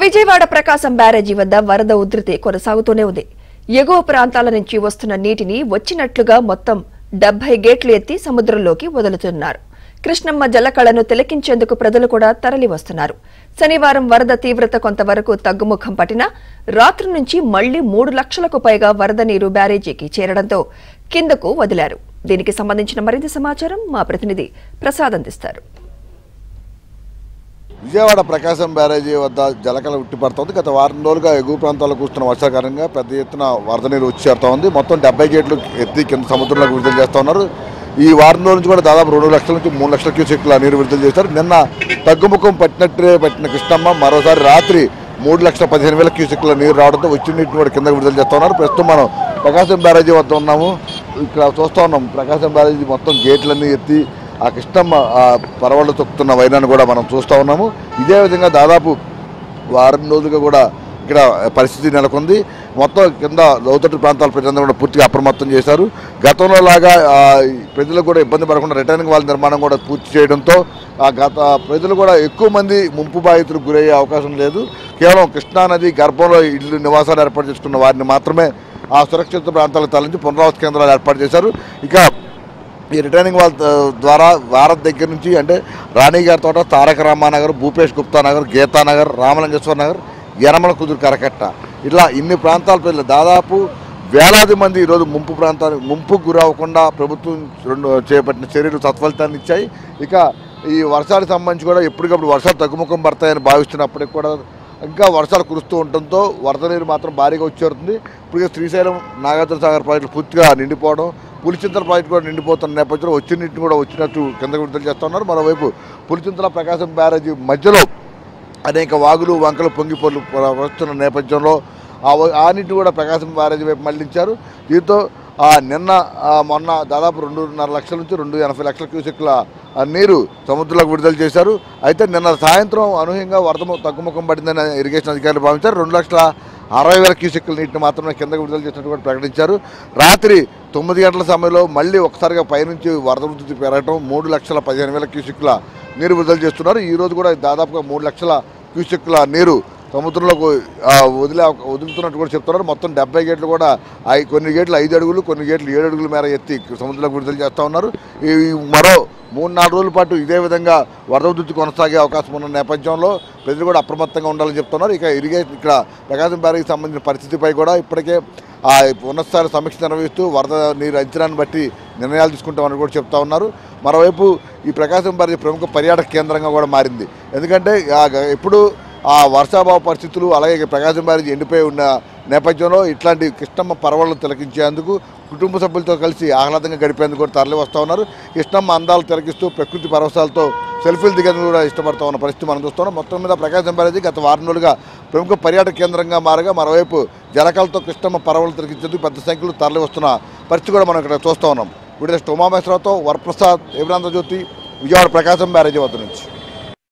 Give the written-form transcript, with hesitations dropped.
విజయవాడ ప్రకాశం బ్యారేజీ వద్ద వరద ఉధృతి కొనసాగుతూనే ఉంది. ఎగువ ప్రాంతాల నుంచి వస్తున్న నీటిని వచ్చినట్లుగా మొత్తం 70 గేట్లు ఎత్తి సముద్రంలోకి వదులుతున్నారు. కృష్ణమ్మ జలకళను తిలకించేందుకు ప్రజలు కూడా తరలి వస్తున్నారు. శనివారం వరద తీవ్రత కొంతవరకు తగ్గుముఖం పట్టినా రాత్రి నుంచి మళ్లీ 3 లక్షలకు పైగా వరద నీరు బ్యారేజీకి చేరడంతో కిందకు వదిలారు. దీనికి సంబంధించిన మరింత సమాచారం మా ప్రతినిధి ప్రసాద్ అందిస్తారు. విజయవాడ ప్రకాశం బ్యారేజీ వద్ద జలకళ ఉట్టిపడుతోంది. గత వారం రోజులుగా ఎగువ ప్రాంతాల్లో కూర్చున్న వర్షాల కారణంగా పెద్ద ఎత్తున వరద నీరు వచ్చి చేరుతా ఉంది. మొత్తం 70 గేట్లు ఎత్తి కింద సముద్రంలోకి విడుదల చేస్తూ ఉన్నారు. ఈ వారం రోజుల నుంచి కూడా దాదాపు 2 లక్షల నుంచి 3 లక్షల క్యూసెక్ల నీరు విడుదల చేశారు. నిన్న తగ్గుముఖం పట్టిన కృష్ణమ్మ మరోసారి రాత్రి 3,15,000 క్యూసెక్ల నీరు రావడంతో వచ్చిన నీటిని కూడా కిందకు విడుదల చేస్తూ ఉన్నారు. ప్రస్తుతం మనం ప్రకాశం బ్యారేజీ వద్ద ఉన్నాము. ఇక్కడ చూస్తూ ఉన్నాం ప్రకాశం బ్యారేజీ మొత్తం గేట్లన్నీ ఎత్తి ఆ కృష్ణమ్మ పరవళ్ళు తొక్కుతున్న వైనాన్ని కూడా మనం చూస్తూ ఉన్నాము. ఇదే విధంగా దాదాపు వారం రోజులుగా కూడా ఇక్కడ పరిస్థితి నెలకొంది. మొత్తం కింద లోతట్టు ప్రాంతాల ప్రజలందరూ కూడా పూర్తిగా అప్రమత్తం చేశారు. గతంలో లాగా ప్రజలకు కూడా ఇబ్బంది పడకుండా రిటర్నింగ్ వాల్ నిర్మాణం కూడా పూర్తి చేయడంతో ప్రజలు కూడా ఎక్కువ మంది ముంపు బాధితులకు గురయ్యే అవకాశం లేదు. కేవలం కృష్ణానది గర్భంలో ఇల్లు నివాసాలు ఏర్పాటు చేసుకున్న వారిని మాత్రమే ఆ సురక్షిత ప్రాంతాలకు తరలించి పునరావాస కేంద్రాలు ఏర్పాటు చేశారు. ఇక ఈ రిటర్నింగ్ వాల్ ద్వారా భారత్ దగ్గర నుంచి అంటే రాణిగారి తోట, తారక రామానగర్, భూపేష్ గుప్తా నగర్, గీతానగర్, రామలింగేశ్వర నగర్, యనమల కుదురు కరకట్ట ఇట్లా ఇన్ని ప్రాంతాల ప్రజలు దాదాపు వేలాది మంది ఈరోజు ముంపుకు గురవ్వకుండా ప్రభుత్వం చేపట్టిన చర్యలు సత్ఫలితాన్ని ఇచ్చాయి. ఇక ఈ వర్షాలకు సంబంధించి కూడా ఎప్పటికప్పుడు వర్షాలు తగ్గుముఖం పడతాయని భావిస్తున్నప్పటికి కూడా ఇంకా వర్షాలు కురుస్తూ ఉండటంతో వరద నీరు మాత్రం భారీగా వచ్చేరుతుంది. ఇప్పటికే శ్రీశైలం, నాగార్జున సాగర్ ప్రాజెక్టులు పూర్తిగా నిండిపోవడం, పులిచింతల ప్రాజెక్టు కూడా నిండిపోతున్న నేపథ్యంలో వచ్చిన నీటిని కూడా వచ్చినట్టు కిందకు విడుదల చేస్తూ ఉన్నారు. మరోవైపు పులిచింతల ప్రకాశం బ్యారేజీ మధ్యలో అనేక వాగులు వంకలు పొంగిపోలు వస్తున్న నేపథ్యంలో ఆ నీటిని కూడా ప్రకాశం బ్యారేజీ వైపు మళ్లించారు. దీంతో మొన్న దాదాపు 2.5 లక్షల నుంచి 2.80 లక్షల క్యూసెక్ల నీరు సముద్రంలోకి విడుదల చేశారు. అయితే నిన్న సాయంత్రం అనూహ్యంగా వరద తగ్గుముఖం పడిందని ఇరిగేషన్ అధికారులు భావించారు. 2,60,000 క్యూసెక్ల నీటిని మాత్రమే కిందకు విడుదల చేసినట్టు కూడా ప్రకటించారు. రాత్రి 9 గంటల సమయంలో మళ్ళీ ఒకసారిగా పైనుంచి వరద ఉధృతి పెరగడం 3,15,000 క్యూసెక్ల నీరు విడుదల చేస్తున్నారు. ఈరోజు కూడా దాదాపుగా 3 లక్షల క్యూసెక్ల నీరు సముద్రంలోకి వదులుతున్నట్టు కూడా చెప్తున్నారు. మొత్తం 70 గేట్లు కూడా కొన్ని గేట్లు 5 అడుగులు, కొన్ని గేట్లు 7 అడుగుల మేర ఎత్తి సముద్రంలోకి విడుదల చేస్తూ ఉన్నారు. మరో 3-4 రోజుల పాటు ఇదే విధంగా వరద ఉధృతి కొనసాగే అవకాశం ఉన్న నేపథ్యంలో ప్రజలు కూడా అప్రమత్తంగా ఉండాలని చెప్తున్నారు. ఇక ఇక్కడ ప్రకాశం బ్యారేజీకి సంబంధించిన పరిస్థితిపై కూడా ఇప్పటికే ఉన్నతస్థాయి సమీక్ష నిర్వహిస్తూ వరద నీరు అంచనాన్ని బట్టి నిర్ణయాలు తీసుకుంటామని కూడా చెప్తా ఉన్నారు. మరోవైపు ఈ ప్రకాశం బ్యారేజీ ప్రముఖ పర్యాటక కేంద్రంగా కూడా మారింది. ఎందుకంటే ఎప్పుడు వర్షాభావ పరిస్థితులు అలాగే ప్రకాశం బ్యారేజీ ఎండిపోయి ఉన్న నేపథ్యంలో ఇట్లాంటి కృష్ణమ్మ పరవళ్లను తిలకించేందుకు కుటుంబ సభ్యులతో కలిసి ఆహ్లాదంగా గడిపేందుకు కూడా తరలి వస్తూ ఉన్నారు. కృష్ణమ్మ అందాలు తిలకిస్తూ ప్రకృతి పరవశాలతో సెల్ఫీలు దిగేందుకు కూడా ఇష్టపడుతూ ఉన్న పరిస్థితి మనం చూస్తున్నాం. మొత్తం మీద ప్రకాశం బ్యారేజీ గత వారం రోజులుగా ప్రముఖ పర్యాటక కేంద్రంగా మారగా మరోవైపు జలకలతో కృష్ణమ్మ పరవళ్లు తిలకించేందుకు పెద్ద సంఖ్యలో తరలి వస్తున్న పరిస్థితి కూడా మనం ఇక్కడ చూస్తూ ఉన్నాం. వీడియో ఉమామేశ్వరరావుతో వరప్రసాద్, ఏబ్రాంధ్రజ్యోతి, విజయవాడ ప్రకాశం బ్యారేజీ వద్ద నుంచి.